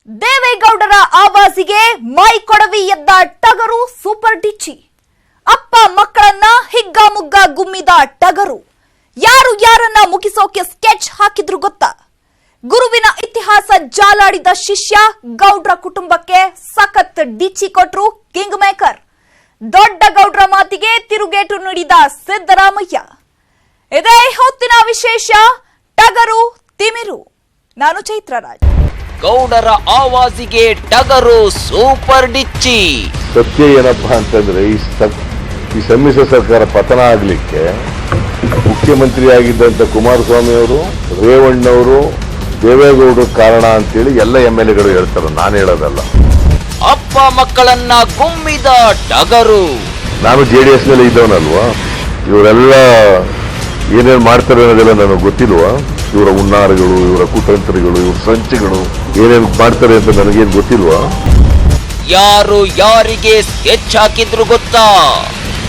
ದೇವೇಗೌಡರ ಆವಾಜಿಗೆ ಮೈ ಕೊಡವಿ ಎದ್ದ ಟಗರು ಸೂಪರ್ ಡಿಚ್ಚಿ. ಅಪ್ಪ ಮಕ್ಕಳನ್ನ ಹಿಗ್ಗಾಮುಗ್ಗಾ ಗುಮ್ಮಿದ ಟಗರು ಯಾರು ಯಾರನ್ನ ಮುಗಿಸೋಕೆ ಸ್ಕೆಚ್ ಹಾಕಿದ್ರು ಗೊತ್ತಾ? ಗುರುವಿನ ಇತಿಹಾಸ ಜಾಲಾಡಿದ ಶಿಷ್ಯ ಗೌಡ್ರ ಕುಟುಂಬಕ್ಕೆ ಸಖತ್ ಡಿಚ್ಚಿ ಕೊಟ್ರು ಕಿಂಗ್ ಮೇಕರ್. ದೊಡ್ಡ ಗೌಡ್ರ ಮಾತಿಗೆ ತಿರುಗೇಟು ನೀಡಿದ ಸಿದ್ದರಾಮಯ್ಯ. ಇದೇ ಹೊತ್ತಿನ ವಿಶೇಷ ಟಗರು ತಿಮಿರು. ನಾನು ಚೈತ್ರರಾಜ್. ಗೌಡರ ಆವಾಜಿಗೆ ಟಗರು ಸೂಪರ್ ಡಿಚ್ಚಿ. ಸತ್ಯ ಏನಪ್ಪಾ ಅಂತಂದ್ರೆ ಈ ಸಮ್ಮಿಶ್ರ ಸರ್ಕಾರ ಪತನ ಆಗ್ಲಿಕ್ಕೆ ಮುಖ್ಯಮಂತ್ರಿ ಆಗಿದ್ದಂತ ಕುಮಾರಸ್ವಾಮಿ ಅವರು, ರೇವಣ್ಣವರು, ದೇವೇಗೌಡರು ಕಾರಣ ಅಂತೇಳಿ ಎಲ್ಲ MLAಗಳು ಹೇಳ್ತಾರೆ, ನಾನು ಹೇಳೋದಲ್ಲ. ಅಪ್ಪ ಮಕ್ಕಳನ್ನ ಗುಮ್ಮಿದ ಟಗರು. ನಾನು JDS ನಲ್ಲಿ ಇದ್ದವನಲ್ವಾ, ಇವರೆಲ್ಲ ಏನೇನು ಮಾಡ್ತಾರೆ ಅನ್ನೋದೆಲ್ಲ ನನಗೆ ಗೊತ್ತಿಲ್ವಾ? ಇವರ ಹುನ್ನಾರಗಳು, ಇವರ ಕುತಂತ್ರಗಳು, ಇವರ ಸಂಚಗಳು ಏನೇನು ಮಾಡ್ತಾರೆ ಅಂತ ನನಗೇನು ಗೊತ್ತಿಲ್ವಾ? ಯಾರು ಯಾರಿಗೆ ಸ್ಕೆಚ್ ಹಾಕಿದ್ರು ಗೊತ್ತಾ?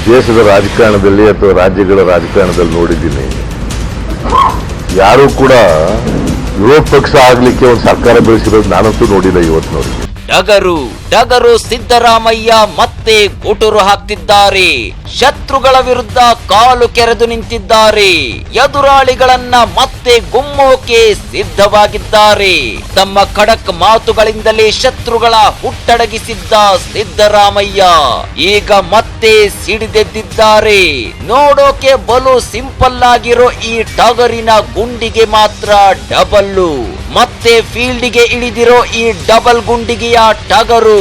ದೇಶದ ರಾಜಕಾರಣದಲ್ಲಿ ಅಥವಾ ರಾಜ್ಯಗಳ ರಾಜಕಾರಣದಲ್ಲಿ ನೋಡಿದ್ದೀನಿ, ಯಾರು ಕೂಡ ವಿರೋಧ ಪಕ್ಷ ಆಗ್ಲಿಕ್ಕೆ ಒಂದು ಸರ್ಕಾರ ಬೆಳೆಸಿರೋದು ನಾನಂತೂ ನೋಡಿಲ್ಲ ಇವತ್ತಿನವರೆಗೆ. ಟಗರು ಸಿದ್ದರಾಮಯ್ಯ ಮತ್ತೆ ಗುಟುರು ಹಾಕ್ತಿದ್ದಾರೆ. ಶತ್ರುಗಳ ವಿರುದ್ಧ ಕಾಲು ಕೆರೆದು ನಿಂತಿದ್ದಾರೆ. ಎದುರಾಳಿಗಳನ್ನ ಮತ್ತೆ ಗುಮ್ಮೋಕೆ ಸಿದ್ಧವಾಗಿದ್ದಾರೆ. ತಮ್ಮ ಖಡಕ್ ಮಾತುಗಳಿಂದಲೇ ಶತ್ರುಗಳ ಹುಟ್ಟಡಗಿಸಿದ್ದ ಸಿದ್ದರಾಮಯ್ಯ ಈಗ ಮತ್ತೆ ಸಿಡಿದೆದ್ದಿದ್ದಾರೆ. ನೋಡೋಕೆ ಬಲು ಸಿಂಪಲ್ ಆಗಿರೋ ಈ ಟಗರಿನ ಗುಂಡಿಗೆ ಮಾತ್ರ ಡಬಲ್ಲು. ಮತ್ತೆ ಫೀಲ್ಡ್ಗೆ ಇಳಿದಿರೋ ಈ ಡಬಲ್ ಗುಂಡಿಗೆಯ ಟಗರು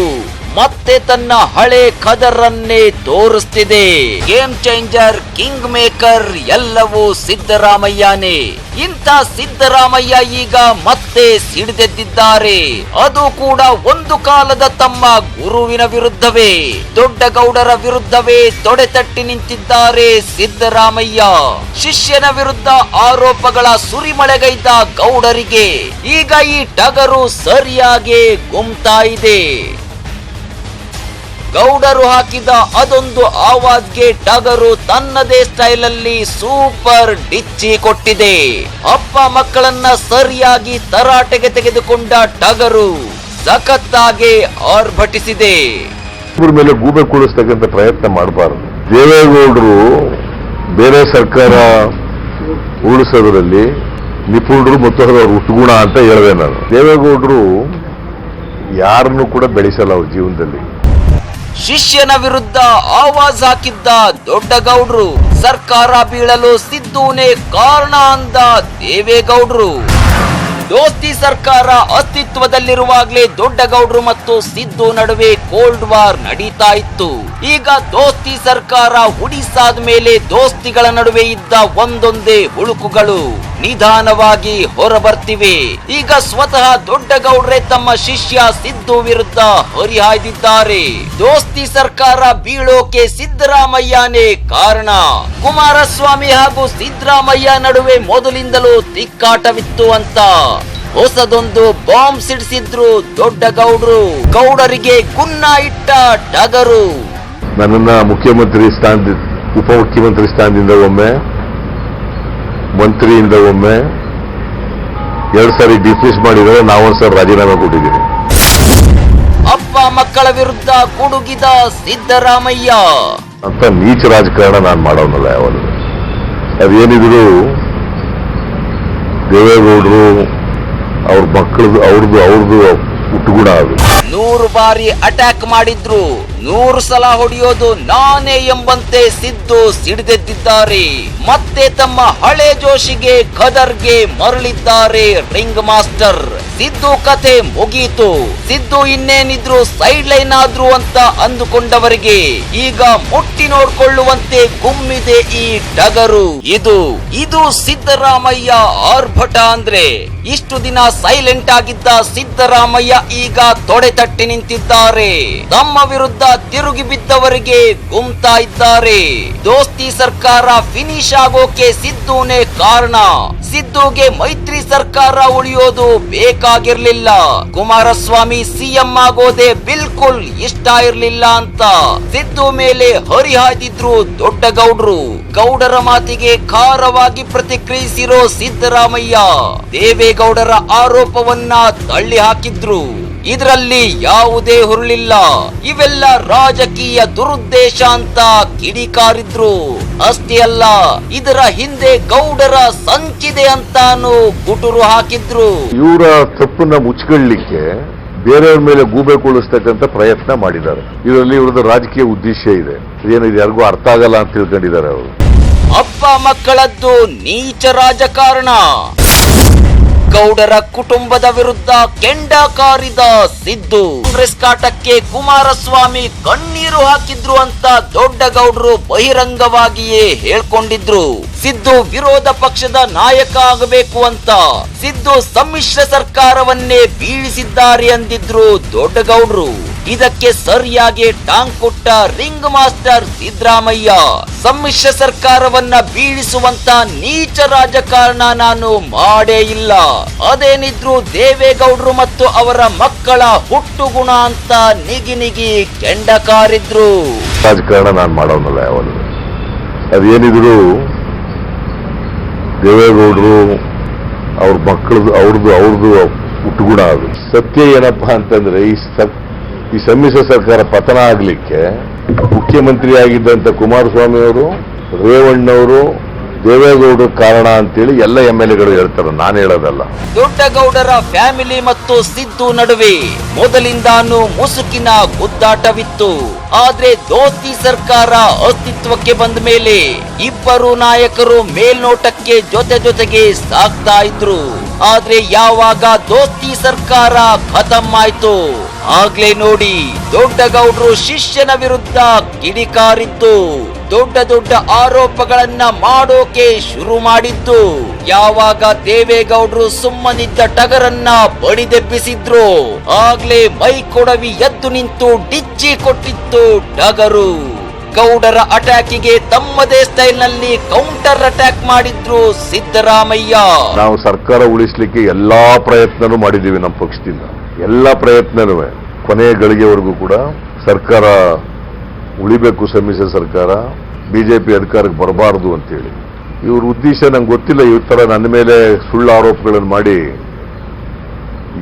ಮತ್ತೆ ತನ್ನ ಹಳೆ ಖದರನ್ನೇ ತೋರಿಸ್ತಿದೆ. ಗೇಮ್ ಚೇಂಜರ್, ಕಿಂಗ್ ಮೇಕರ್ ಎಲ್ಲವೂ ಸಿದ್ದರಾಮಯ್ಯನೇ. ಇಂಥ ಸಿದ್ದರಾಮಯ್ಯ ಈಗ ಮತ್ತೆ ಸಿಡಿದೆದ್ದಿದ್ದಾರೆ. ಅದು ಕೂಡ ಒಂದು ಕಾಲದ ತಮ್ಮ ಗುರುವಿನ ವಿರುದ್ಧವೇ, ದೊಡ್ಡ ಗೌಡರ ವಿರುದ್ಧವೇ ತೊಡೆತಟ್ಟಿ ನಿಂತಿದ್ದಾರೆ ಸಿದ್ದರಾಮಯ್ಯ. ಶಿಷ್ಯನ ವಿರುದ್ಧ ಆರೋಪಗಳ ಸುರಿಮಳೆಗೈದ ಗೌಡರಿಗೆ ಈಗ ಈ ಟಗರು ಸರಿಯಾಗಿ ಗುಮ್ತಾ ಇದೆ. ಗೌಡರು ಹಾಕಿದ ಅದೊಂದು ಆವಾಜ್ಗೆ ಟಗರು ತನ್ನದೇ ಸ್ಟೈಲ್ ಅಲ್ಲಿ ಸೂಪರ್ ಡಿಚ್ಚಿ ಕೊಟ್ಟಿದೆ. ಅಪ್ಪ ಮಕ್ಕಳನ್ನ ಸರಿಯಾಗಿ ತರಾಟೆಗೆ ತೆಗೆದುಕೊಂಡ ಟಗರು ಸಖತ್ತಾಗಿ ಆರ್ಭಟಿಸಿದೆ. ಇವ್ರ ಮೇಲೆ ಗೂಬೆ ಕೂಡಿಸ್ತಕ್ಕಂಥ ಪ್ರಯತ್ನ ಮಾಡಬಾರದು. ದೇವೇಗೌಡರು ಬೇರೆ ಸರ್ಕಾರ ಉರುಳಿಸೋದ್ರಲ್ಲಿ ನಿಪುಣರು ಮತ್ತು ಅವರ ಹುಟ್ಟುಗುಣ ಅಂತ ಹೇಳಿದೆ ನಾನು. ದೇವೇಗೌಡರು ಯಾರನ್ನು ಕೂಡ ಬೆಳೆಸಲ್ಲ ಅವ್ರ ಜೀವನದಲ್ಲಿ. ಶಿಷ್ಯನ ವಿರುದ್ಧ ಆವಾಜ್ ಹಾಕಿದ್ದ ದೊಡ್ಡ ಗೌಡ್ರು, ಸರ್ಕಾರ ಬೀಳಲು ಸಿದ್ದುನೇ ಕಾರಣ ಅಂದ ದೇವೇಗೌಡರು. ದೋಸ್ತಿ ಸರ್ಕಾರ ಅಸ್ತಿತ್ವದಲ್ಲಿರುವಾಗಲೇ ದೊಡ್ಡ ಗೌಡ್ರು ಮತ್ತು ಸಿದ್ದು ನಡುವೆ ಕೋಲ್ಡ್ ವಾರ್ ನಡೀತಾ ಇತ್ತು. ಈಗ ದೋಸ್ತಿ ಸರ್ಕಾರ ಉಡಿಸಾದ ಮೇಲೆ ದೋಸ್ತಿಗಳ ನಡುವೆ ಇದ್ದ ಒಂದೊಂದೇ ಹುಳುಕುಗಳು ನಿಧಾನವಾಗಿ ಹೊರಬರ್ತಿವೆ. ಈಗ ಸ್ವತಃ ದೊಡ್ಡ ಗೌಡ್ರೆ ತಮ್ಮ ಶಿಷ್ಯ ಸಿದ್ದು ವಿರುದ್ಧ ಹರಿಹಾಯ್ದಿದ್ದಾರೆ. ದೋಸ್ತಿ ಸರ್ಕಾರ ಬೀಳೋಕೆ ಸಿದ್ದರಾಮಯ್ಯನೇ ಕಾರಣ. ಕುಮಾರಸ್ವಾಮಿ ಹಾಗೂ ಸಿದ್ದರಾಮಯ್ಯ ನಡುವೆ ಮೊದಲಿಂದಲೂ ತಿಕ್ಕಾಟವಿತ್ತು ಅಂತ ಹೊಸದೊಂದು ಬಾಂಬ್ ಸಿಡಿಸಿದ್ರು ದೊಡ್ಡ ಗೌಡ್ರು. ಗೌಡರಿಗೆ ಗುನ್ನ ಇಟ್ಟ ಟಗರು. ನನ್ನನ್ನ ಮುಖ್ಯಮಂತ್ರಿ ಸ್ಥಾನದಿಂದ, ಉಪಮುಖ್ಯಮಂತ್ರಿ ಸ್ಥಾನದಿಂದ ಒಮ್ಮೆ, ಮಂತ್ರಿಯಿಂದ ಒಮ್ಮೆ 2 ಸಾರಿ ಡಿಸ್ಮಿಸ್ ಮಾಡಿದರೆ, ನಾವೊಂದ್ಸರಿ ರಾಜೀನಾಮೆ ಕೊಟ್ಟಿದ್ದೀನಿ. ಅಪ್ಪ ಮಕ್ಕಳ ವಿರುದ್ಧ ಗುಡುಗಿದ ಸಿದ್ದರಾಮಯ್ಯ. ಅಂತ ನೀಚ ರಾಜಕಾರಣ ನಾನು ಮಾಡೋನಲ್ಲ ಯಾವಾಗ. ಅದೇನಿದ್ರು ದೇವೇಗೌಡರು ಅವ್ರ ಮಕ್ಕಳದು ಅವ್ರದ್ದು ಹುಟ್ಟುಗುಣ ಅದು. 100 ಬಾರಿ ಅಟ್ಯಾಕ್ ಮಾಡಿದ್ರು 100 ಸಲ ಹೊಡೆಯೋದು ನಾನೇ ಎಂಬಂತೆ ಸಿದ್ದು ಸಿಡಿದೆದ್ದಿದ್ದಾರೆ. ಮತ್ತೆ ತಮ್ಮ ಹಳೆ ಜೋಶಿಗೆ ಖದರ್ಗೆ ಮರಳಿದ್ದಾರೆ ರಿಂಗ್ ಮಾಸ್ಟರ್. ಸಿದ್ದು ಕಥೆ ಮುಗೀತು. ಸಿದ್ದು ಇನ್ನೇನಿದ್ರು ಸೈಡ್ ಲೈನ್ ಆದ್ರು ಅಂತ ಅಂದುಕೊಂಡವರಿಗೆ ಈಗ ಮುಟ್ಟಿ ನೋಡ್ಕೊಳ್ಳುವಂತೆ ಗುಮ್ಮಿದೆ ಈ ಟಗರು. ಇದು ಸಿದ್ದರಾಮಯ್ಯ ಆರ್ಭಟ ಅಂದ್ರೆ. ಇಷ್ಟು ದಿನ ಸೈಲೆಂಟ್ ಆಗಿದ್ದ ಸಿದ್ದರಾಮಯ್ಯ ಈಗ ತೊಡೆತಟ್ಟಿ ನಿಂತಿದ್ದಾರೆ. ತಮ್ಮ ವಿರುದ್ಧ ತಿರುಗಿ ಬಿದ್ದವರಿಗೆ ಗುಮ್ತಾ ಇದ್ದಾರೆ. ದೋಸ್ತಿ ಸರ್ಕಾರ ಫಿನಿಶ್ ಆಗೋಕೆ ಸಿದ್ದುನೇ ಕಾರಣ. ಸಿದ್ದುಗೆ ಮೈತ್ರಿ ಸರ್ಕಾರ ಉಳಿಯೋದು ಬೇಕಾಗಿರ್ಲಿಲ್ಲ. ಕುಮಾರಸ್ವಾಮಿ ಸಿಎಂ ಆಗೋದೇ ಬಿಲ್ಕುಲ್ ಇಷ್ಟ ಇರ್ಲಿಲ್ಲ ಅಂತ ಸಿದ್ದು ಮೇಲೆ ಹರಿಹಾಯ್ದಿದ್ರು ದೊಡ್ಡ ಗೌಡ್ರು. ಗೌಡರ ಮಾತಿಗೆ ಖಾರವಾಗಿ ಪ್ರತಿಕ್ರಿಯಿಸಿರೋ ಸಿದ್ದರಾಮಯ್ಯ ದೇವೇಗೌಡರ ಆರೋಪವನ್ನ ತಳ್ಳಿ ಹಾಕಿದ್ರು. ಇದರಲ್ಲಿ ಯಾವುದೇ ಹುರುಳಿಲ್ಲ, ಇವೆಲ್ಲ ರಾಜಕೀಯ ದುರುದ್ದೇಶ ಅಂತ ಕಿಡಿಕಾರಿದ್ರು. ಅಷ್ಟೇ ಅಲ್ಲ, ಇದರ ಹಿಂದೆ ಗೌಡರ ಸಂಚಿದೆ ಅಂತಾನು ಗುಟುರು ಹಾಕಿದ್ರು. ಇವರ ತಪ್ಪನ್ನ ಮುಚ್ಚಿಕೊಳ್ಳಲಿಕ್ಕೆ ಬೇರೆಯವ್ರ ಮೇಲೆ ಗೂಬೆ ಕೂಳಿಸ್ತಕ್ಕಂಥ ಪ್ರಯತ್ನ ಮಾಡಿದ್ದಾರೆ. ಇದರಲ್ಲಿ ಇವ್ರದ್ದು ರಾಜಕೀಯ ಉದ್ದೇಶ ಇದೆ. ಏನಿದೆ ಯಾರಿಗೂ ಅರ್ಥ ಆಗಲ್ಲ ಅಂತ ತಿಳ್ಕೊಂಡಿದ್ದಾರೆ ಅವರು. ಅಪ್ಪ ಮಕ್ಕಳದ್ದು ನೀಚ ರಾಜಕಾರಣ. ಗೌಡರ ಕುಟುಂಬದ ವಿರುದ್ಧ ಕೆಂಡ ಕಾರಿದ ಸಿದ್ದು. ಕಾಂಗ್ರೆಸ್ ಕಾಟಕ್ಕೆ ಕುಮಾರಸ್ವಾಮಿ ಕಣ್ಣೀರು ಹಾಕಿದ್ರು ಅಂತ ದೊಡ್ಡ ಗೌಡರು ಬಹಿರಂಗವಾಗಿಯೇ ಹೇಳ್ಕೊಂಡಿದ್ರು. ಸಿದ್ದು ವಿರೋಧ ಪಕ್ಷದ ನಾಯಕ ಆಗಬೇಕು ಅಂತ ಸಿದ್ದು ಸಮ್ಮಿಶ್ರ ಸರ್ಕಾರವನ್ನೇ ಬೀಳಿಸಿದ್ದಾರೆ ಅಂದಿದ್ರು ದೊಡ್ಡ ಗೌಡ್ರು. ಇದಕ್ಕೆ ಸರಿಯಾಗಿ ಟಾಂಗ್ ಕೊಟ್ಟ ರಿಂಗ್ ಮಾಸ್ಟರ್ ಸಿದ್ದರಾಮಯ್ಯ. ಸಮ್ಮಿಶ್ರ ಸರ್ಕಾರವನ್ನ ಬೀಳಿಸುವಂತ ನೀಚ ರಾಜಕಾರಣ ನಾನು ಮಾಡೇ ಇಲ್ಲ, ಅದೇನಿದ್ರು ದೇವೇಗೌಡರು ಮತ್ತು ಅವರ ಮಕ್ಕಳ ಹುಟ್ಟುಗುಣ ಅಂತ ನಿಗಿ ಕೆಂಡ ಕಾರಿದ್ರು. ರಾಜಕಾರಣ ನಾನು ಮಾಡೋನಲ್ಲ ಯಾವಾಗ. ಅದೇನಿದ್ರು ದೇವೇಗೌಡರು ಅವ್ರ ಮಕ್ಕಳದು ಅವ್ರದ್ದು ಹುಟ್ಟುಗುಣ. ಅದು ಸತ್ಯ ಏನಪ್ಪಾ ಅಂತಂದ್ರೆ ಈ ಸಮ್ಮಿಶ್ರ ಸರ್ಕಾರ ಪತನ ಆಗ್ಲಿಕ್ಕೆ ಮುಖ್ಯಮಂತ್ರಿ ಆಗಿದ್ದಂತ ಕುಮಾರಸ್ವಾಮಿ ಅವರು, ರೇವಣ್ಣವರು, ದೇವೇಗೌಡರು ಕಾರಣ ಅಂತೇಳಿ ಎಲ್ಲ MLAಗಳು ಹೇಳ್ತಾರೆ, ನಾನು ಹೇಳೋದಲ್ಲ. ದೊಡ್ಡ ಗೌಡರ ಫ್ಯಾಮಿಲಿ ಮತ್ತು ಸಿದ್ದು ನಡುವೆ ಮೊದಲಿಂದಾನು ಮುಸುಕಿನ ಗುದ್ದಾಟವಿತ್ತು. ಆದ್ರೆ ದೋಸ್ತಿ ಸರ್ಕಾರ ಅಸ್ತಿತ್ವಕ್ಕೆ ಬಂದ ಮೇಲೆ ಇಬ್ಬರು ನಾಯಕರು ಮೇಲ್ನೋಟಕ್ಕೆ ಜೊತೆಗೆ ಸಾಗ್ತಾ ಇದ್ರು. ಆದ್ರೆ ಯಾವಾಗ ದೋಸ್ತಿ ಸರ್ಕಾರ ಖತಮ್ ಆಯ್ತು, ಆಗ್ಲೇ ನೋಡಿ ದೊಡ್ಡ ಗೌಡ್ರು ಶಿಷ್ಯನ ವಿರುದ್ಧ ಕಿಡಿಕಾರಿದ್ದು, ದೊಡ್ಡ ಆರೋಪಗಳನ್ನ ಮಾಡೋಕೆ ಶುರು ಮಾಡಿದ್ದು. ಯಾವಾಗ ದೇವೇಗೌಡರು ಸುಮ್ಮನಿದ್ದ ಟಗರನ್ನ ಬಡಿದೆಬ್ಬಿಸಿದ್ರು, ಆಗ್ಲೇ ಮೈಕೊಡವಿ ಎದ್ದು ನಿಂತು ಡಿಚ್ಚಿ ಕೊಟ್ಟಿತ್ತು ಟಗರು. ಗೌಡರ ಅಟ್ಯಾಕಿಗೆ ತಮ್ಮದೇ ಸ್ಟೈಲ್ ನಲ್ಲಿ ಕೌಂಟರ್ ಅಟ್ಯಾಕ್ ಮಾಡಿದ್ರು ಸಿದ್ದರಾಮಯ್ಯ. ನಾವು ಸರ್ಕಾರ ಉಳಿಸ್ಲಿಕ್ಕೆ ಎಲ್ಲಾ ಪ್ರಯತ್ನನೂ ಮಾಡಿದೀವಿ ನಮ್ಮ ಪಕ್ಷದಿಂದ. ಎಲ್ಲ ಪ್ರಯತ್ನನೂ ಕೊನೆಯ ಗಳಿಗೆವರೆಗೂ ಕೂಡ ಸರ್ಕಾರ ಉಳಿಬೇಕು, ಸಮ್ಮಿಶ್ರ ಸರ್ಕಾರ, ಬಿಜೆಪಿ ಅಧಿಕಾರಕ್ಕೆ ಬರಬಾರದು ಅಂತೇಳಿ. ಇವ್ರ ಉದ್ದೇಶ ನಂಗೆ ಗೊತ್ತಿಲ್ಲ. ಈ ತರ ನನ್ನ ಮೇಲೆ ಸುಳ್ಳು ಆರೋಪಗಳನ್ನು ಮಾಡಿ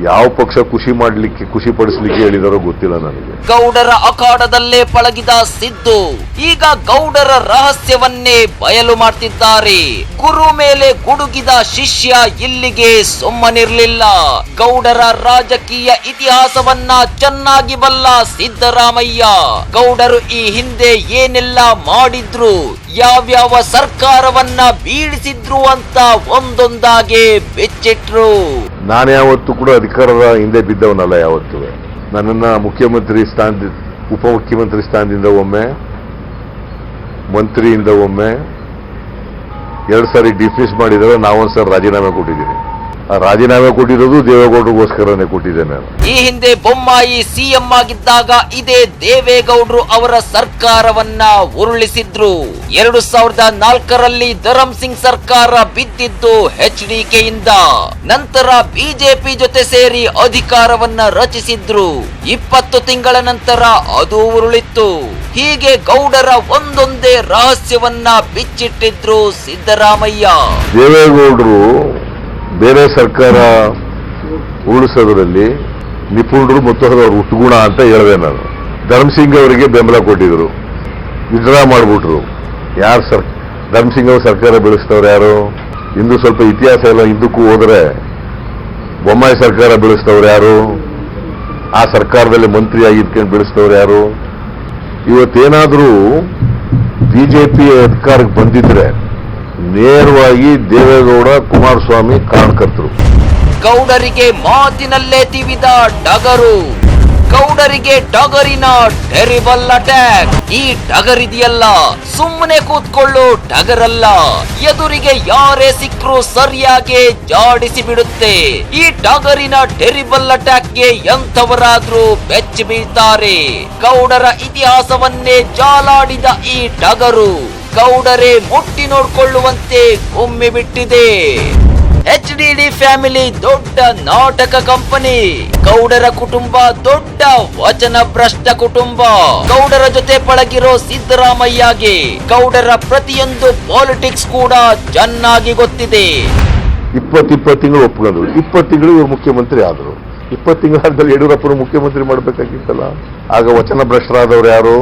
ಯಾವ ಪಕ್ಷ ಖುಷಿ ಪಡಿಸ್ಲಿಕ್ಕೆ ಹೇಳಿದಾರೋ ಗೊತ್ತಿಲ್ಲ ನನಗೆ. ಗೌಡರ ಅಖಾಡದಲ್ಲೇ ಪಳಗಿದ ಸಿದ್ದು ಈಗ ಗೌಡರ ರಹಸ್ಯವನ್ನೇ ಬಯಲು ಮಾಡ್ತಿದ್ದಾರೆ. ಗುರು ಮೇಲೆ ಗುಡುಗಿದ ಶಿಷ್ಯ ಇಲ್ಲಿಗೆ ಸುಮ್ಮನಿರ್ಲಿಲ್ಲ. ಗೌಡರ ರಾಜಕೀಯ ಇತಿಹಾಸವನ್ನ ಚೆನ್ನಾಗಿ ಬಲ್ಲ ಸಿದ್ದರಾಮಯ್ಯ ಗೌಡರು ಈ ಹಿಂದೆ ಏನೆಲ್ಲ ಮಾಡಿದ್ರು, ಯಾವ್ಯಾವ ಸರ್ಕಾರವನ್ನ ಬೀಳಿಸಿದ್ರು ಅಂತ ಒಂದೊಂದಾಗೆ ಬೆಚ್ಚಿಟ್ರು. ನಾನು ಯಾವತ್ತೂ ಕೂಡ ಅಧಿಕಾರದ ಹಿಂದೆ ಬಿದ್ದವನಲ್ಲ. ಯಾವತ್ತೂ ನನ್ನನ್ನ ಮುಖ್ಯಮಂತ್ರಿ ಸ್ಥಾನದಿಂದ, ಉಪಮುಖ್ಯಮಂತ್ರಿ ಸ್ಥಾನದಿಂದ ಒಮ್ಮೆ, ಮಂತ್ರಿಯಿಂದ ಒಮ್ಮೆ 2 ಸಾರಿ ಡಿಫ್ಯೂಸ್ ಮಾಡಿದರೆ ನಾವೊಂದ್ಸರಿ ರಾಜೀನಾಮೆ ಕೊಟ್ಟಿದ್ದೀನಿ. ಆ ರಾಜೀನಾಮೆ ಕೊಟ್ಟಿರೋದು ದೇವೇಗೌಡರಿಗೋಸ್ಕರನೇ ಕೊಟ್ಟಿದ್ದೇನೆ ನಾನು. ಈ ಹಿಂದೆ ಬೊಮ್ಮಾಯಿ ಸಿಎಂ ಆಗಿದ್ದಾಗ ಇದೇ ದೇವೇಗೌಡರು ಅವರ ಸರ್ಕಾರವನ್ನ ಉರುಳಿಸಿದ್ರು. 2004ರಲ್ಲಿ ಧರಂ ಸಿಂಗ್ ಸರ್ಕಾರ ಬಿದ್ದಿದ್ದು HDKಯಿಂದ. ನಂತರ ಬಿಜೆಪಿ ಜೊತೆ ಸೇರಿ ಅಧಿಕಾರವನ್ನ ರಚಿಸಿದ್ರು. 20 ತಿಂಗಳ ನಂತರ ಅದು ಉರುಳಿತ್ತು. ಹೀಗೆ ಗೌಡರ ಒಂದೊಂದೇ ರಹಸ್ಯವನ್ನ ಬಿಚ್ಚಿಟ್ಟಿದ್ರು ಸಿದ್ದರಾಮಯ್ಯ. ದೇವೇಗೌಡರು ಬೇರೆ ಸರ್ಕಾರ ಉರುಳಿಸೋದ್ರಲ್ಲಿ ನಿಪುಣರು ಮತ್ತು ಅವರ ಹುಟ್ಟುಗುಣ ಅಂತ ಹೇಳಿದೆ ನಾನು. ಧರ್ಮಸಿಂಗ್ ಅವರಿಗೆ ಬೆಂಬಲ ಕೊಟ್ಟಿದ್ರು, ವಿಡ್ರಾ ಮಾಡಿಬಿಟ್ರು. ಧರ್ಮಸಿಂಗ್ ಅವರು ಸರ್ಕಾರ ಬೆಳೆಸ್ತವ್ರು ಯಾರು? ಇಂದು ಸ್ವಲ್ಪ ಇತಿಹಾಸ ಎಲ್ಲ ಹಿಂದಕ್ಕೂ ಹೋದರೆ ಬೊಮ್ಮಾಯಿ ಸರ್ಕಾರ ಬೆಳೆಸ್ತವ್ರು ಯಾರು? ಆ ಸರ್ಕಾರದಲ್ಲಿ ಮಂತ್ರಿ ಆಗಿದ್ಕೊಂಡು ಬೆಳೆಸ್ತವ್ರು ಯಾರು? ಇವತ್ತೇನಾದ್ರೂ ಬಿಜೆಪಿ ಅಧಿಕಾರಕ್ಕೆ ಬಂದಿದ್ರೆ ನೇರವಾಗಿ ದೇವೇಗೌಡ, ಕುಮಾರಸ್ವಾಮಿ ಕಾರಣಕರ್ತರು. ಗೌಡರಿಗೆ ಮಾತಿನಲ್ಲೇ ತಿವಿದ ಟಗರು. ಗೌಡರಿಗೆ ಟಗರಿನ ಟೆರಿಬಲ್ ಅಟ್ಯಾಕ್. ಈ ಟಗರಿದೆಯಲ್ಲ, ಸುಮ್ಮನೆ ಕೂತ್ಕೊಳ್ಳೋ ಟಗರಲ್ಲ. ಎದುರಿಗೆ ಯಾರೇ ಸಿಕ್ಕರೂ ಸರಿಯಾಗಿ ಜಾಡಿಸಿ ಬಿಡುತ್ತೆ. ಈ ಟಗರಿನ ಟೆರಿಬಲ್ ಅಟ್ಯಾಕ್ಗೆ ಎಂಥವರಾದ್ರೂ ಬೆಚ್ಚಿ ಬೀಳ್ತಾರೆ. ಗೌಡರ ಇತಿಹಾಸವನ್ನೇ ಜಾಲಾಡಿದ ಈ ಟಗರು ಗೌಡರೇ ಮುಟ್ಟಿ ನೋಡ್ಕೊಳ್ಳುವಂತೆ ಒಮ್ಮೆ ಬಿಟ್ಟಿದೆ. HDD ಫ್ಯಾಮಿಲಿ ದೊಡ್ಡ ನಾಟಕ ಕಂಪನಿ, ಗೌಡರ ಕುಟುಂಬ ದೊಡ್ಡ ವಚನ ಭ್ರಷ್ಟ ಕುಟುಂಬ. ಗೌಡರ ಜೊತೆ ಪಳಗಿರೋ ಸಿದ್ದರಾಮಯ್ಯಗೆ ಗೌಡರ ಪ್ರತಿಯೊಂದು ಪಾಲಿಟಿಕ್ಸ್ ಕೂಡ ಚೆನ್ನಾಗಿ ಗೊತ್ತಿದೆ. 20 ತಿಂಗಳು ಒಪ್ಕೊಂಡ್ರು, 20 ತಿಂಗಳು ಇವರು ಮುಖ್ಯಮಂತ್ರಿ ಆದ್ರು. 20 ತಿಂಗಳಾದ್ಮೇಲೆ ಯಡಿಯೂರಪ್ಪನ ಮುಖ್ಯಮಂತ್ರಿ ಮಾಡಬೇಕಾಗಿತ್ತಲ್ಲ. ಆಗ ವಚನ ಭ್ರಷ್ಟರಾದವ್ರು ಯಾರು?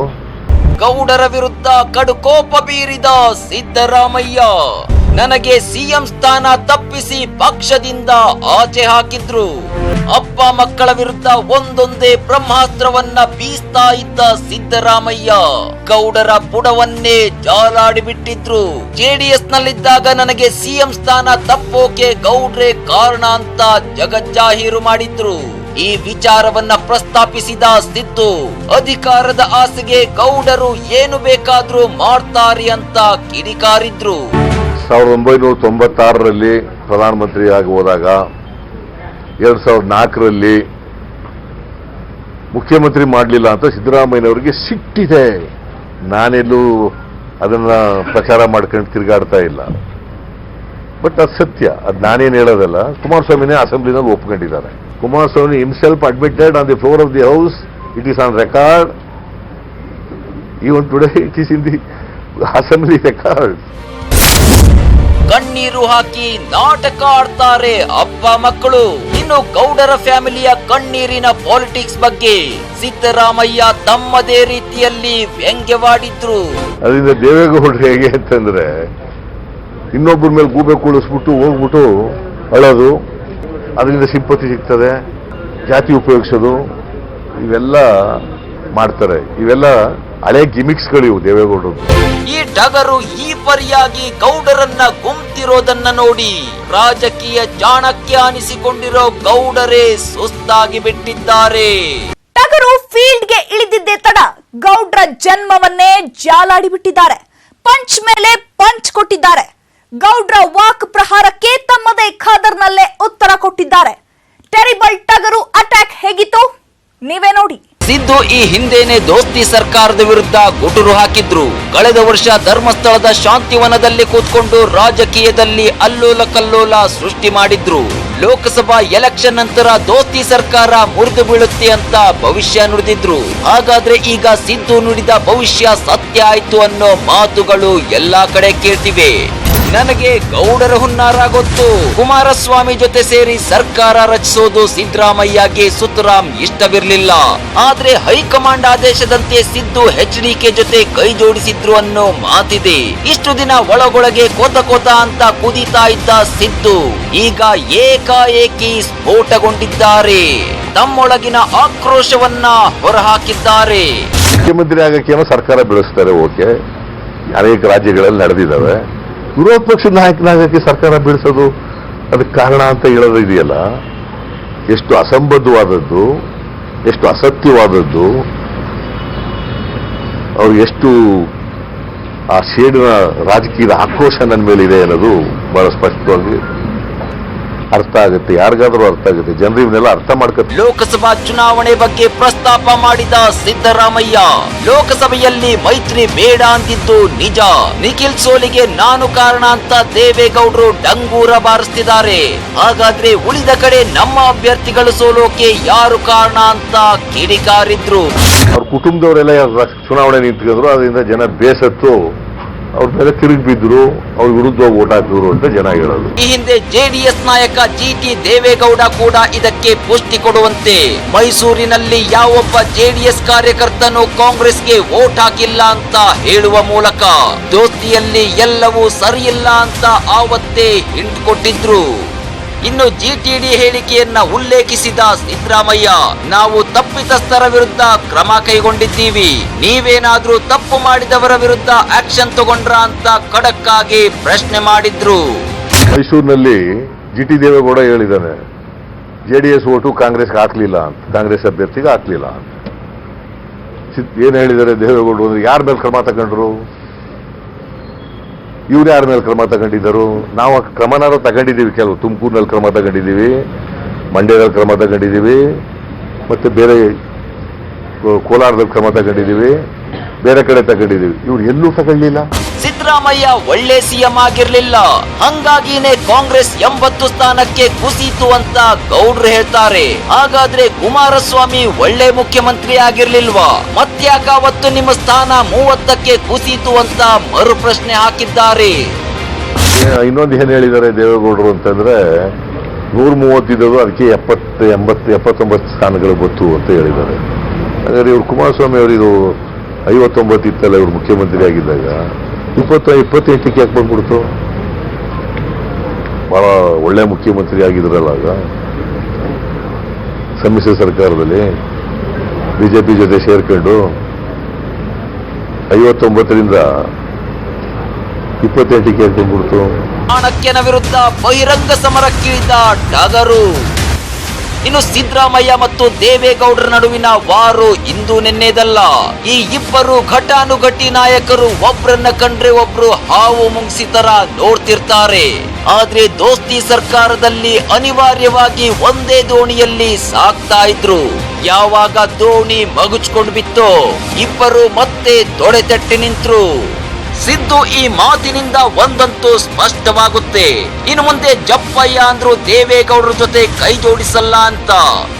ಗೌಡರ ವಿರುದ್ಧ ಕಡುಕೋಪ ಬೀರಿದ ಸಿದ್ದರಾಮಯ್ಯ ನನಗೆ ಸಿಎಂ ಸ್ಥಾನ ತಪ್ಪಿಸಿ ಪಕ್ಷದಿಂದ ಆಚೆ ಹಾಕಿದ್ರು. ಅಪ್ಪ ಮಕ್ಕಳ ವಿರುದ್ಧ ಒಂದೊಂದೇ ಬ್ರಹ್ಮಾಸ್ತ್ರವನ್ನ ಬೀಸ್ತಾ ಇದ್ದ ಸಿದ್ದರಾಮಯ್ಯ ಗೌಡರ ಬುಡವನ್ನೇ ಜಾಲಾಡಿಬಿಟ್ಟಿದ್ರು. ಜೆಡಿಎಸ್ ನಲ್ಲಿದ್ದಾಗ ನನಗೆ ಸಿಎಂ ಸ್ಥಾನ ತಪ್ಪೋಕೆ ಗೌಡ್ರೆ ಕಾರಣ ಅಂತ ಜಗಜ್ಜಾಹೀರು ಮಾಡಿದ್ರು. ಈ ವಿಚಾರವನ್ನ ಪ್ರಸ್ತಾಪಿಸಿದ ಸಿದ್ದು ಅಧಿಕಾರದ ಆಸೆಗೆ ಗೌಡರು ಏನು ಬೇಕಾದ್ರೂ ಮಾಡ್ತಾರೆ ಅಂತ ಕಿಡಿಕಾರಿದ್ರು. 1996ರಲ್ಲಿ ಪ್ರಧಾನಮಂತ್ರಿ ಆಗಿ ಹೋದಾಗ 2004ರಲ್ಲಿ ಮುಖ್ಯಮಂತ್ರಿ ಮಾಡಲಿಲ್ಲ ಅಂತ ಸಿದ್ದರಾಮಯ್ಯನವರಿಗೆ ಸಿಟ್ಟಿದೆ. ನಾನೆಲ್ಲೂ ಅದನ್ನ ಪ್ರಚಾರ ಮಾಡ್ಕೊಂಡು ತಿರುಗಾಡ್ತಾ ಇಲ್ಲ. ಬಟ್ ಅದು ಸತ್ಯ, ಅದು ನಾನೇನು ಹೇಳೋದಲ್ಲ. ಕುಮಾರಸ್ವಾಮಿನೇ ಅಸೆಂಬ್ಲಿನಲ್ಲಿ ಒಪ್ಕೊಂಡಿದ್ದಾರೆ. Kumaraswamy himself admitted on the floor of the house. It is on record. Even today it is in the assembly record. ಕಣ್ಣೀರು ಹಾಕಿ ನಾಟಕ ಆಡ್ತಾರೆ ಅಪ್ಪ ಮಕ್ಕಳು. ಇನ್ನು ಗೌಡರ ಫ್ಯಾಮಿಲಿಯ ಕಣ್ಣೀರಿನ ಪಾಲಿಟಿಕ್ಸ್ ಬಗ್ಗೆ ಸಿದ್ದರಾಮಯ್ಯ ತಮ್ಮದೇ ರೀತಿಯಲ್ಲಿ ವ್ಯಂಗ್ಯವಾಡಿದ್ರು. ಅದರಿಂದ ದೇವೇಗೌಡರು ಹೇಗೆ ಅಂತಂದ್ರೆ, ಇನ್ನೊಬ್ಬರ ಮೇಲೆ ಗೂಬೆ ಕೂಳಿಸ್ಬಿಟ್ಟು ಹೋಗ್ಬಿಟ್ಟು ಅಳೋದು, ಅದರಿಂದ ಸಿಂಪತಿ ಸಿಗ್ತದೆ, ಜಾತಿ ಉಪಯೋಗಿಸೋದು, ಇವೆಲ್ಲ ಮಾಡ್ತಾರೆ. ಇವೆಲ್ಲ ಹಳೆ ಗಿಮಿಕ್ಸ್ಗಳು ಇವು ದೇವೇಗೌಡರು. ಈ ಟಗರು ಈ ಪರಿಯಾಗಿ ಗೌಡರನ್ನ ಗುಂತಿರೋದನ್ನ ನೋಡಿ ರಾಜಕೀಯ ಚಾಣಕ್ಯ ಅನಿಸಿಕೊಂಡಿರೋ ಗೌಡರೇ ಸುಸ್ತಾಗಿ ಬಿಟ್ಟಿದ್ದಾರೆ. ಟಗರು ಫೀಲ್ಡ್ಗೆ ಇಳಿದಿದ್ದೇ ತಡ ಗೌಡ್ರ ಜನ್ಮವನ್ನೇ ಜಾಲಾಡಿ ಬಿಟ್ಟಿದ್ದಾರೆ. ಪಂಚ್ ಮೇಲೆ ಪಂಚ್ ಕೊಟ್ಟಿದ್ದಾರೆ. ಗೌಡ್ರ ವಾಕ್ ಪ್ರಹಾರಕ್ಕೆ ತಮ್ಮದೇ ಖಾದರ್ನಲ್ಲೇ ಉತ್ತರ ಕೊಟ್ಟಿದ್ದಾರೆ. ಟೆರಿಬಲ್ ಟಗರು ಅಟ್ಯಾಕ್ ಹೇಗಿತ್ತು ನೀವೇ ನೋಡಿ. ಸಿದ್ದು ಈ ಹಿಂದೆನೆ ದೋಸ್ತಿ ಸರ್ಕಾರದ ವಿರುದ್ಧ ಗುಟುರು ಹಾಕಿದ್ರು. ಕಳೆದ ವರ್ಷ ಧರ್ಮಸ್ಥಳದ ಶಾಂತಿವನದಲ್ಲಿ ಕೂತ್ಕೊಂಡು ರಾಜಕೀಯದಲ್ಲಿ ಅಲ್ಲೋಲ ಕಲ್ಲೋಲ ಸೃಷ್ಟಿ ಮಾಡಿದ್ರು. ಲೋಕಸಭಾ ಎಲೆಕ್ಷನ್ ನಂತರ ದೋಸ್ತಿ ಸರ್ಕಾರ ಮುರಿದು ಬೀಳುತ್ತೆ ಅಂತ ಭವಿಷ್ಯ ನುಡಿದಿದ್ರು. ಹಾಗಾದ್ರೆ ಈಗ ಸಿದ್ದು ನುಡಿದ ಭವಿಷ್ಯ ಸತ್ಯ ಆಯ್ತು ಅನ್ನೋ ಮಾತುಗಳು ಎಲ್ಲಾ ಕಡೆ ಕೇಳ್ತಿವೆ. ನನಗೆ ಗೌಡರ ಹುನ್ನಾರ ಗೊತ್ತು. ಕುಮಾರಸ್ವಾಮಿ ಜೊತೆ ಸೇರಿ ಸರ್ಕಾರ ರಚಿಸೋದು ಸಿದ್ದರಾಮಯ್ಯಗೆ ಸುತರಾಂ ಇಷ್ಟವಿರಲಿಲ್ಲ. ಆದ್ರೆ ಹೈಕಮಾಂಡ್ ಆದೇಶದಂತೆ ಸಿದ್ದು HDK ಜೊತೆ ಕೈ ಜೋಡಿಸಿದ್ರು ಅನ್ನೋ ಮಾತಿದೆ. ಇಷ್ಟು ದಿನ ಒಳಗೊಳಗೆ ಕೋತ ಅಂತ ಕುದೀತಾ ಇದ್ದ ಸಿದ್ದು ಈಗ ಏಕಾಏಕಿ ಸ್ಫೋಟಗೊಂಡಿದ್ದಾರೆ. ತಮ್ಮೊಳಗಿನ ಆಕ್ರೋಶವನ್ನ ಹೊರಹಾಕಿದ್ದಾರೆ. ಮುಖ್ಯಮಂತ್ರಿ ಆಗಕ್ಕೆ ಏನೋ ಸರ್ಕಾರ ಬೆಳೆಸ್ತಾರೆ, ಓಕೆ, ಅನೇಕ ರಾಜ್ಯಗಳಲ್ಲಿ ನಡೆದಿದ್ದಾವೆ. ವಿರೋಧ ಪಕ್ಷದ ನಾಯಕನಾಗಕ್ಕೆ ಸರ್ಕಾರ ಬೀಳಿಸೋದು ಅದಕ್ಕೆ ಕಾರಣ ಅಂತ ಹೇಳೋದು ಇದೆಯಲ್ಲ, ಎಷ್ಟು ಅಸಂಬದ್ಧವಾದದ್ದು, ಎಷ್ಟು ಅಸತ್ಯವಾದದ್ದು, ಅವ್ರು ಎಷ್ಟು ಆ ಶೇಡಿನ ರಾಜಕೀಯದ ಆಕ್ರೋಶ ನನ್ನ ಮೇಲೆ ಇದೆ ಅನ್ನೋದು ಬಹಳ ಸ್ಪಷ್ಟವಾಗಿ ಅರ್ಥ ಆಗುತ್ತೆ. ಯಾರಿಗಾದ್ರೂ ಅರ್ಥ ಆಗುತ್ತೆ. ಜನರು ಇವನ್ನೆಲ್ಲ ಅರ್ಥ ಮಾಡ್ಕೊತಾರೆ. ಲೋಕಸಭಾ ಚುನಾವಣೆ ಬಗ್ಗೆ ಪ್ರಸ್ತಾಪ ಮಾಡಿದ ಸಿದ್ದರಾಮಯ್ಯ ಲೋಕಸಭೆಯಲ್ಲಿ ಮೈತ್ರಿ ಬೇಡ ಅಂತಿದ್ದು ನಿಜ. ನಿಖಿಲ್ ಸೋಲಿಗೆ ನಾನು ಕಾರಣ ಅಂತ ದೇವೇಗೌಡರು ಡಂಗೂರ ಬಾರಿಸ್ತಿದ್ದಾರೆ. ಹಾಗಾದ್ರೆ ಉಳಿದ ಕಡೆ ನಮ್ಮ ಅಭ್ಯರ್ಥಿಗಳು ಸೋಲೋಕೆ ಯಾರು ಕಾರಣ ಅಂತ ಕಿಡಿಕಾರಿದ್ರು. ಅವ್ರ ಕುಟುಂಬದವರೆಲ್ಲ ಚುನಾವಣೆ ನಿಂತ್ಕೊಂಡ್ರು. ಅದರಿಂದ ಜನ ಬೇಸತ್ತು ಅವ್ರ ಮೇಲೆ ತಿರುಗಿ ಬಿದ್ರು, ಅವ್ರ ವಿರುದ್ಧ ಓಟ್ ಹಾಕಿದ್ರು ಅಂತ ಜನ ಹೇಳೋದು. ಈ ಹಿಂದೆ ಜೆಡಿಎಸ್ ನಾಯಕ GT ದೇವೇಗೌಡ ಕೂಡ ಇದಕ್ಕೆ ಪುಷ್ಟಿ ಕೊಡುವಂತೆ ಮೈಸೂರಿನಲ್ಲಿ ಯಾವೊಬ್ಬ ಜೆಡಿಎಸ್ ಕಾರ್ಯಕರ್ತನು ಕಾಂಗ್ರೆಸ್ಗೆ ವೋಟ್ ಹಾಕಿಲ್ಲ ಅಂತ ಹೇಳುವ ಮೂಲಕ ದೋಸ್ತಿಯಲ್ಲಿ ಎಲ್ಲವೂ ಸರಿಯಿಲ್ಲ ಅಂತ ಆವತ್ತೇ ಹಿಂಟ್ ಕೊಟ್ಟಿದ್ರು. ಇನ್ನು GTD ಹೇಳಿಕೆಯನ್ನ ಉಲ್ಲೇಖಿಸಿದ ಸಿದ್ದರಾಮಯ್ಯ ನಾವು ತಪ್ಪಿತಸ್ಥರ ವಿರುದ್ಧ ಕ್ರಮ ಕೈಗೊಂಡಿದ್ದೀವಿ, ನೀವೇನಾದ್ರೂ ತಪ್ಪು ಮಾಡಿದವರ ವಿರುದ್ಧ ಆಕ್ಷನ್ ತಗೊಂಡ್ರ ಅಂತ ಖಡಕ್ ಆಗಿ ಪ್ರಶ್ನೆ ಮಾಡಿದ್ರು. ಮೈಸೂರಿನಲ್ಲಿ GT ದೇವೇಗೌಡ ಹೇಳಿದ್ದಾನೆ, JDS ಓಟು ಕಾಂಗ್ರೆಸ್ಗೆ ಹಾಕ್ಲಿಲ್ಲ ಅಂತ, ಕಾಂಗ್ರೆಸ್ ಅಭ್ಯರ್ಥಿಗೆ ಹಾಕ್ಲಿಲ್ಲ ಅಂತ. ಏನ್ ಹೇಳಿದ್ದಾರೆ ದೇವೇಗೌಡರು ಅಂದ್ರೆ, ಯಾರ ಮೇಲೆ ಕ್ರಮ ತಗೊಂಡ್ರು? ಇವ್ರು ಯಾರ ಮೇಲೆ ಕ್ರಮ ತಗೊಂಡಿದ್ದರು? ನಾವು ಕ್ರಮನಾರು ತಗೊಂಡಿದ್ದೀವಿ. ಕೆಲವು ತುಮಕೂರಿನಲ್ಲಿ ಕ್ರಮ ತಗೊಂಡಿದ್ದೀವಿ, ಮಂಡ್ಯದಲ್ಲಿ ಕ್ರಮ ತಗೊಂಡಿದ್ದೀವಿ, ಮತ್ತೆ ಬೇರೆ ಕೋಲಾರದಲ್ಲಿ ಕ್ರಮ ತಗೊಂಡಿದ್ದೀವಿ, ಬೇರೆ ಕಡೆ ತಗೊಂಡಿದ್ದೀವಿ. ಇವ್ರು ಎಲ್ಲೂ ತಗೊಳ್ಳಿಲ್ಲ. ಸಿದ್ದರಾಮಯ್ಯ ಒಳ್ಳೆ ಸಿಎಂ ಆಗಿರ್ಲಿಲ್ಲ, ಹಂಗಾಗಿನೇ ಕಾಂಗ್ರೆಸ್ 80 ಸ್ಥಾನಕ್ಕೆ ಕುಸಿತು ಅಂತ ಗೌಡ್ರು ಹೇಳ್ತಾರೆ. ಹಾಗಾದ್ರೆ ಕುಮಾರಸ್ವಾಮಿ ಒಳ್ಳೆ ಮುಖ್ಯಮಂತ್ರಿ ಆಗಿರ್ಲಿಲ್ವಾ? ಮತ್ತ್ಯಾಕ ಅವತ್ತು ನಿಮ್ಮ ಸ್ಥಾನ 30ಕ್ಕೆ ಕುಸಿತು ಅಂತ ಮರು ಪ್ರಶ್ನೆ ಹಾಕಿದ್ದಾರೆ. ಇನ್ನೊಂದು ಏನ್ ಹೇಳಿದ್ದಾರೆ ದೇವೇಗೌಡರು ಅಂತಂದ್ರೆ 130 ಇದ್ದವು, ಅದಕ್ಕೆ 70, 80, 79 ಸ್ಥಾನಗಳು ಗೊತ್ತು ಅಂತ ಹೇಳಿದ್ದಾರೆ. ಹಾಗಾದ್ರೆ ಇವ್ರು ಕುಮಾರಸ್ವಾಮಿ ಅವರು ಇದು 59 ಇತ್ತಲ್ಲ ಇವ್ರು ಮುಖ್ಯಮಂತ್ರಿ ಆಗಿದ್ದಾಗ 28ಕ್ಕೆ ಯಾಕೆ ಬಂದ್ಬಿಡ್ತು? ಬಹಳ ಒಳ್ಳೆ ಮುಖ್ಯಮಂತ್ರಿ ಆಗಿದ್ರಲ್ಲ ಆಗ ಸಮ್ಮಿಶ್ರ ಸರ್ಕಾರದಲ್ಲಿ ಬಿಜೆಪಿ ಜೊತೆ ಸೇರ್ಕೊಂಡು 59ರಿಂದ 28ಕ್ಕೆ ಯಾಕೆ ಬಂದ್ಬಿಡ್ತು? ಚಾಣಕ್ಯನ ವಿರುದ್ಧ ಬಹಿರಂಗ ಸಮರಕ್ಕಿಳಿದ ಟಗರು. ಇನ್ನು ಸಿದ್ದರಾಮಯ್ಯ ಮತ್ತು ದೇವೇಗೌಡರ ನಡುವಿನ ವಾರು ಇಂದು ನಿನ್ನೆದಲ್ಲ. ಈ ಇಬ್ಬರು ಘಟಾನುಘಟಿ ನಾಯಕರು ಒಬ್ರನ್ನ ಕಂಡ್ರೆ ಒಬ್ರು ಹಾವು ಮುಂಗ್ಸಿ ತರ ನೋಡ್ತಿರ್ತಾರೆ. ಆದ್ರೆ ದೋಸ್ತಿ ಸರ್ಕಾರದಲ್ಲಿ ಅನಿವಾರ್ಯವಾಗಿ ಒಂದೇ ದೋಣಿಯಲ್ಲಿ ಸಾಗ್ತಾ ಇದ್ರು. ಯಾವಾಗ ದೋಣಿ ಮಗುಚ್ಕೊಂಡು ಬಿತ್ತೋ ಇಬ್ಬರು ಮತ್ತೆ ತೊಡೆತಟ್ಟಿ ನಿಂತ್ರು. ಸಿದ್ದು ಈ ಮಾತಿನಿಂದ ಒಂದಂತೂ ಸ್ಪಷ್ಟವಾಗುತ್ತೆ, ಇನ್ನು ಮುಂದೆ ಜಪ್ಪಯ್ಯ ಅಂದ್ರು ದೇವೇಗೌಡರ ಜೊತೆ ಕೈ ಜೋಡಿಸಲ್ಲ ಅಂತ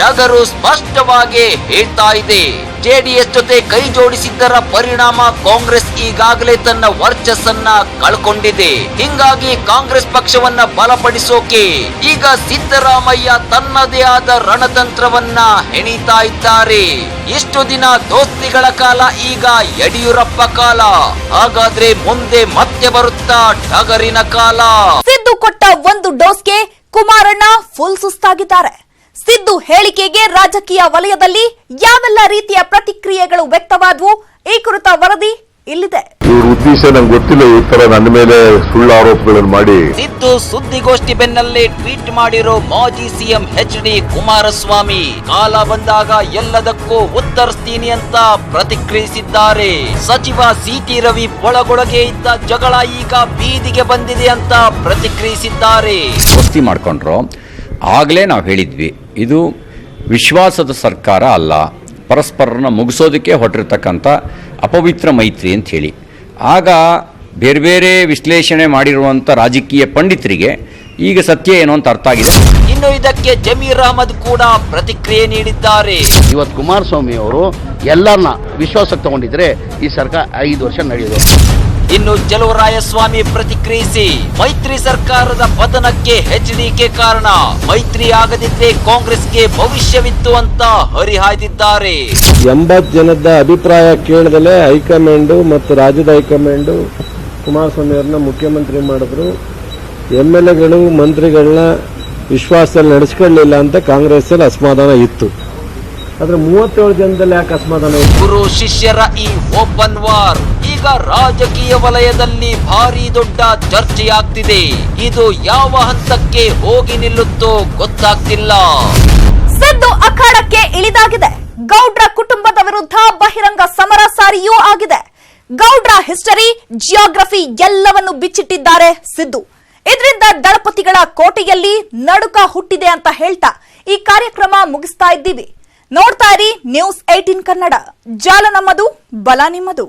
ಟಗರು ಸ್ಪಷ್ಟವಾಗಿ ಹೇಳ್ತಾ ಇದೆ. ಜೆಡಿಎಸ್ ಜೊತೆ ಕೈ ಜೋಡಿಸಿದ್ದರ ಪರಿಣಾಮ ಕಾಂಗ್ರೆಸ್ ಈಗಾಗಲೇ ತನ್ನ ವರ್ಚಸ್ಸನ್ನ ಕಳ್ಕೊಂಡಿದೆ. ಹಿಂಗಾಗಿ ಕಾಂಗ್ರೆಸ್ ಪಕ್ಷವನ್ನ ಬಲಪಡಿಸೋಕೆ ಈಗ ಸಿದ್ದರಾಮಯ್ಯ ತನ್ನದೇ ಆದ ರಣತಂತ್ರವನ್ನ ಹೆಣಿತಾ ಇದ್ದಾರೆ. ಇಷ್ಟು ದಿನ ದೋಸ್ತಿಗಳ ಕಾಲ, ಈಗ ಯಡಿಯೂರಪ್ಪ ಕಾಲ. ಹಾಗಾದ್ರೆ ಮುಂದೆ ಮತ್ತೆ ಬರುತ್ತಾ ಟಗರಿನ ಕಾಲ? ಸಿದ್ದು ಕೊಟ್ಟ ಒಂದು ಡೋಸ್ಗೆ ಕುಮಾರಣ್ಣ ಫುಲ್ ಸುಸ್ತಾಗಿದ್ದಾರೆ. ಸಿದ್ದು ಹೇಳಿಕೆಗೆ ರಾಜಕೀಯ ವಲಯದಲ್ಲಿ ಯಾವೆಲ್ಲ ರೀತಿಯ ಪ್ರತಿಕ್ರಿಯೆಗಳು ವ್ಯಕ್ತವಾದವು, ಈ ಕುರಿತ ವರದಿ ಇಲ್ಲಿದೆ. ಇವ್ರ ಉದ್ದೇಶ ನಂಗೆ ಗೊತ್ತಿಲ್ಲ, ಈ ತರ ನನ್ನ ಮೇಲೆ ಸುಳ್ಳು ಆರೋಪಗಳನ್ನು ಮಾಡಿ. ಸಿದ್ದು ಸುದ್ದಿಗೋಷ್ಠಿ ಬೆನ್ನಲ್ಲೇ ಟ್ವೀಟ್ ಮಾಡಿರೋ ಮಾಜಿ ಸಿಎಂ HD ಕುಮಾರಸ್ವಾಮಿ ಕಾಲ ಬಂದಾಗ ಎಲ್ಲದಕ್ಕೂ ಉತ್ತರಿಸ್ತೀನಿ ಅಂತ ಪ್ರತಿಕ್ರಿಯಿಸಿದ್ದಾರೆ. ಸಚಿವ CT ರವಿ ಒಳಗೊಳಗೆ ಇದ್ದ ಜಗಳ ಈಗ ಬೀದಿಗೆ ಬಂದಿದೆ ಅಂತ ಪ್ರತಿಕ್ರಿಯಿಸಿದ್ದಾರೆ. ದೋಸ್ತಿ ಮಾಡ್ಕೊಂಡ್ರು ಆಗಲೇ ನಾವು ಹೇಳಿದ್ವಿ, ಇದು ವಿಶ್ವಾಸದ ಸರ್ಕಾರ ಅಲ್ಲ, ಪರಸ್ಪರನ ಮುಗಿಸೋದಕ್ಕೆ ಹೊರಟಿರ್ತಕ್ಕಂಥ ಅಪವಿತ್ರ ಮೈತ್ರಿ ಅಂತ ಹೇಳಿ. ಆಗ ಬೇರೆ ಬೇರೆ ವಿಶ್ಲೇಷಣೆ ಮಾಡಿರುವಂಥ ರಾಜಕೀಯ ಪಂಡಿತರಿಗೆ ಈಗ ಸತ್ಯ ಏನು ಅಂತ ಅರ್ಥ ಆಗಿದೆ. ಇನ್ನು ಇದಕ್ಕೆ ಜಮೀರ್ ಅಹಮದ್ ಕೂಡ ಪ್ರತಿಕ್ರಿಯೆ ನೀಡಿದ್ದಾರೆ. ಇವತ್ತು ಕುಮಾರಸ್ವಾಮಿ ಅವರು ಎಲ್ಲರನ್ನ ವಿಶ್ವಾಸಕ್ಕೆ ತಗೊಂಡಿದ್ರೆ ಈ ಸರ್ಕಾರ 5 ವರ್ಷ ನಡೆಯೋದು. ಇನ್ನು ಚಲುವರಾಯಸ್ವಾಮಿ ಪ್ರತಿಕ್ರಿಯಿಸಿ, ಮೈತ್ರಿ ಸರ್ಕಾರದ ಪತನಕ್ಕೆ HDK ಕಾರಣ, ಮೈತ್ರಿ ಆಗದಿದ್ರೆ ಕಾಂಗ್ರೆಸ್ಗೆ ಭವಿಷ್ಯವಿತ್ತು ಅಂತ ಹರಿಹಾಯ್ದಿದ್ದಾರೆ. 80 ಜನದ ಅಭಿಪ್ರಾಯ ಕೇಳದಲ್ಲೇ ಹೈಕಮಾಂಡ್ ಮತ್ತು ರಾಜ್ಯದ ಹೈಕಮಾಂಡ್ ಕುಮಾರಸ್ವಾಮಿ ಅವ್ರನ್ನ ಮುಖ್ಯಮಂತ್ರಿ ಮಾಡಿದ್ರು. MLAಗಳು ಮಂತ್ರಿಗಳನ್ನ ವಿಶ್ವಾಸದಲ್ಲಿ ನಡೆಸ್ಕೊಳ್ಳಲಿಲ್ಲ ಅಂತ ಕಾಂಗ್ರೆಸ್ ಅಲ್ಲಿ ಅಸಮಾಧಾನ ಇತ್ತು. ಆದ್ರೆ 37 ಜನದಲ್ಲಿ ಯಾಕೆ ಅಸಮಾಧಾನ ಇತ್ತು? ಗುರು ಶಿಷ್ಯರ ಈ ಓಪನ್ ವಾರ್ ಈಗ ರಾಜಕೀಯ ವಲಯದಲ್ಲಿ ಭಾರಿ ದೊಡ್ಡ ಚರ್ಚೆಯಾಗ್ತಿದೆ. ಇದು ಯಾವ ಹಂತಕ್ಕೆ ಹೋಗಿ ನಿಲ್ಲುತ್ತೋ ಗೊತ್ತಾಗ್ತಿಲ್ಲ. ಸಿದ್ದು ಅಖಾಡಕ್ಕೆ ಇಳಿದಾಗಿದೆ. ಗೌಡ್ರ ಕುಟುಂಬದ ವಿರುದ್ಧ ಬಹಿರಂಗ ಸಮರ ಸಾರಿಯೂ ಆಗಿದೆ. ಗೌಡ್ರ ಹಿಸ್ಟರಿ, ಜಿಯೋಗ್ರಫಿ ಎಲ್ಲವನ್ನು ಬಿಚ್ಚಿಟ್ಟಿದ್ದಾರೆ ಸಿದ್ದು. ಇದರಿಂದ ದಳಪತಿಗಳ ಕೋಟೆಯಲ್ಲಿ ನಡುಕ ಹುಟ್ಟಿದೆ ಅಂತ ಹೇಳ್ತಾ ಈ ಕಾರ್ಯಕ್ರಮ ಮುಗಿಸ್ತಾ ಇದ್ದೀವಿ. ನೋಡ್ತಾ ಇರಿ News 18 ಕನ್ನಡ. ಜಾಲ ನಮ್ಮದು, ಬಲ ನಿಮ್ಮದು.